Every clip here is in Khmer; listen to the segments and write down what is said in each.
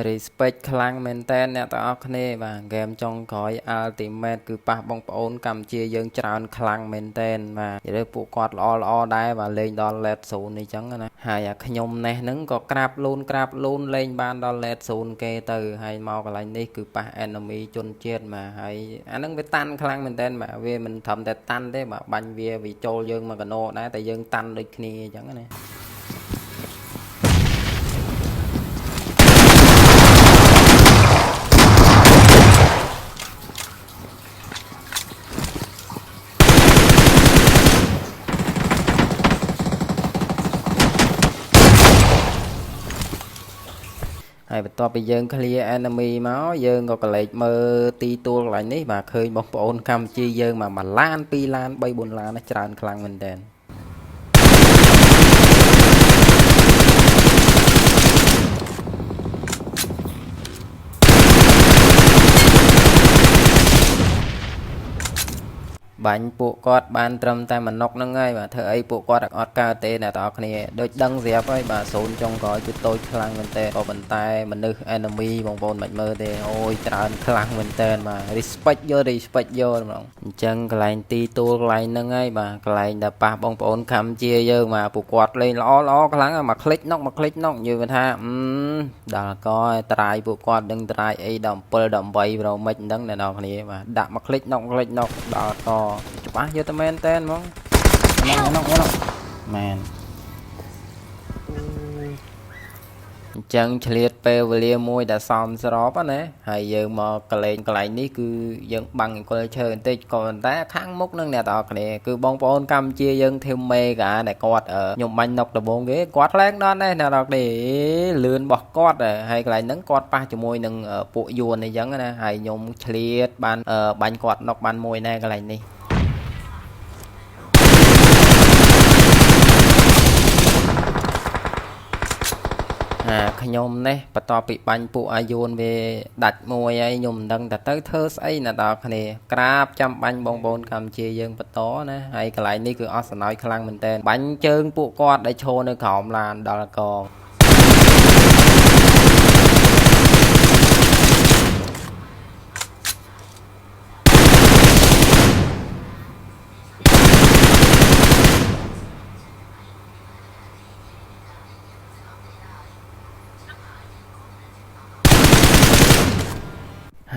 respect ខ្លាំងមែនតើអ្នកទាំងអស់គ្នាបាទហ្គេមចុងក្រោយ ultimate គឺប៉ះបងប្អូនកម្ពុជាយើងច្រើនខ្លាំងមែនតើបាទនិយាយពួកគាត់ល្អដែរបាទលេងដល់ late zone នេះចឹងណាហើយអាខ្ញុំនេះហ្នឹងក៏ក្រាបលូនលេងបានដល់ late zone គេទៅហើយមកកន្លែងនេះគឺប៉ះ enemy ជនជាតិបាទហើយអាហ្នឹងវាតាន់ខ្លាំងមែនតើបាទវាមិនត្រឹមតែតាន់ទេបាទបាញ់វាចូលយើងមកកណោដែរតែយើងតាន់ដូចគ្នាអញ្ចឹងណាហើយបន្ទាប់ពីយើង clear enemy មកយើងក៏កលេចមើលទីទួលកន្លែងនេះបាទឃើញបងប្អូនកម្ពុជាយើងមក1ឡាន2ឡាន3 4ឡានច្រើនខ្លាំងមែនតើបាញ់ពួកគាត់បានត្រឹមតែ1នុកហ្នឹងហើយបាទធ្វើអីពួកគាត់អត់កើតទេអ្នកទាំងអស់គ្នាដូចដឹងស្រាប់ហើយបាទសូនចុងក្រោយគឺតូចខ្លាំងមែនតើក៏ប៉ុន្តែមនុស្ស enemy បងប្អូនមិនមើលទេអូយច្រើនខ្លាំងមែនតើបាទ respect យកហ្មងអញ្ចឹងកន្លែងទីទួលកន្លែងហ្នឹងហើយបាទកន្លែងដែលប៉ះបងប្អូនកម្ពុជាយើងបាទពួកគាត់លេងល្អខ្លាំងមកคลิกណុកនិយាយថាដល់ក៏ត្រាយពួកគាត់ដឹងត្រាយអីដល់7ដល់8ប្រហែលមិនដឹងអ្នកនរគ្នាបាទដាក់មកคลิกណុកដល់ក៏ច្បាស់យកតែមែនតើហ្មងណុកមែនអញ្ចឹងឆ្លៀតពេលវេលាមួយដែលសមស្របណាហើយយើងមកកន្លែងនេះគឺយើងបាំងអង្គលឈើបន្តិចក៏ប៉ុន្តែខាងមុខនឹងអ្នកទាំងអស់គ្នាគឺបងប្អូនកម្ពុជាយើងធីមមេកាដែលគាត់ខ្ញុំបាញ់ណុកដំបងគេគាត់ឡើងដល់ដែរអ្នកទាំងអស់គ្នាលឿនរបស់គាត់ហើយកន្លែងហ្នឹងគាត់ប៉ះជាមួយនឹងពួកយួនអីចឹងណាហើយខ្ញុំឆ្លៀតបានបាញ់គាត់ណុកបានមួយណែកន្លែងនេះខ្ញុំនេះបន្ទាប់ពីបាញ់ពួកអាយុនវាដាច់មួយហើយខ្ញុំមិនដឹងតែទៅធ្វើស្អីណាដល់គ្នាក្រាបចាំបាញ់បងប្អូនកម្ពុជាយើងបន្តណាហើយកន្លែងនេះគឺអស់សំណោយខ្លាំងមែនតើបាញ់ជើងពួកគាត់ដែលឈរនៅក្រោមឡានដល់ក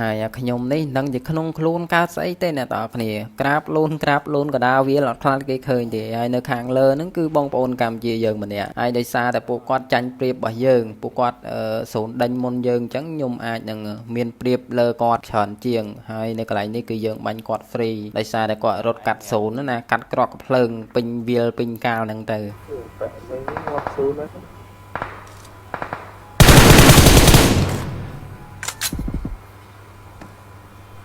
ហើយខ្ញុំនេះនឹងជាក្នុងខ្លួនកើតស្អីទេអ្នកទាំងអស់គ្នាក្រាបលូនកដាវាអត់ខ្លាចគេឃើញទេហើយនៅខាងលើហ្នឹងគឺបងប្អូនកម្ពុជាយើងម្នាក់ហើយដោយសារតែពួកគាត់ចាញ់ព្រៀបរបស់យើងពួកគាត់សូនដេញមុនយើងអញ្ចឹងខ្ញុំអាចនឹងមានព្រៀបលើគាត់ច្រើនជាងហើយនៅកន្លែងនេះគឺយើងបាញ់គាត់ free ដោយសារតែគាត់រត់កាត់សូនណាកាត់ក្រក់ភ្លើងពេញវាលពេញកាលហ្នឹងទៅ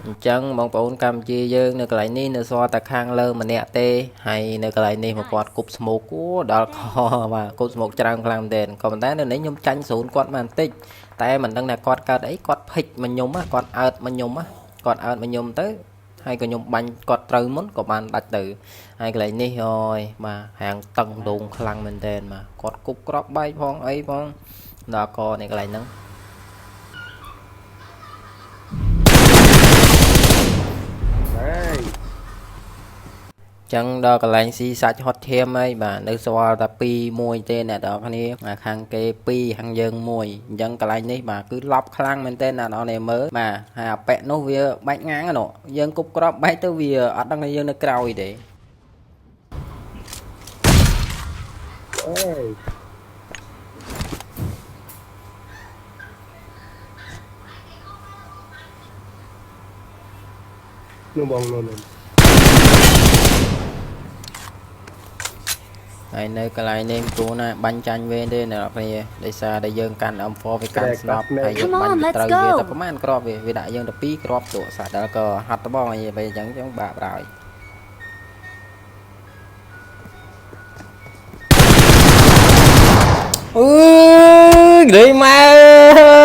អញ្ចឹងបងប្អូនកម្ពុជាយើងនៅកន្លែងនេះនៅសល់តែខាងលើម្នាក់ទេហើយនៅកន្លែងនេះមកគាត់គប់ស្មោកដល់ខបាទគប់ស្មោកច្រើនខ្លាំងមែនទែនក៏ប៉ុន្តែនៅនេះខ្ញុំចាញ់សូនគាត់បានបន្តិចតែមិនដឹងថាគាត់កើតអីគាត់ភិចមកខ្ញុំគាត់អើតមកខ្ញុំទៅហើយក៏ខ្ញុំបាញ់គាត់ត្រូវមុនក៏បានដាច់ទៅហើយកន្លែងនេះអូយបាទហាងតឹងដងខ្លាំងមែនទែនបាទគាត់គប់ក្របបែកផងអីផងដល់កនេះកន្លែងហ្នឹងចឹងដល់កន្លែងស៊ីសាច់ហត់ធៀមហើយបាទនៅសល់តែ2 1ទេអ្នកនរគ្នាខាងគេ2ខាងយើង1អញ្ចឹងកន្លែងនេះបាទគឺឡប់ខ្លាំងមែនទេអ្នកនរគ្នាមើលបាទហើយអាប៉ែកនោះវាបែកងាងហ្នឹងយើងគប់ក្របបែកទៅវាអត់ដឹងថាយើងនៅក្រោយទេនោះបងនោះហើយនៅកន្លែងនេះគូណាបាញ់ចាញ់វេនទេអ្នកនរគ្នាដោយសារតែយើងកាន់ M4 វាកាន់ស្នប់ហើយយើងបាញ់ត្រូវវាតែប្រហែលគ្រាប់វាដាក់យើងទៅ2គ្រាប់ទក់សាដល់ក៏ហាត់ត្បងអីអញ្ចឹងបាក់បណ្ដោយអឺនិយាយម៉ែ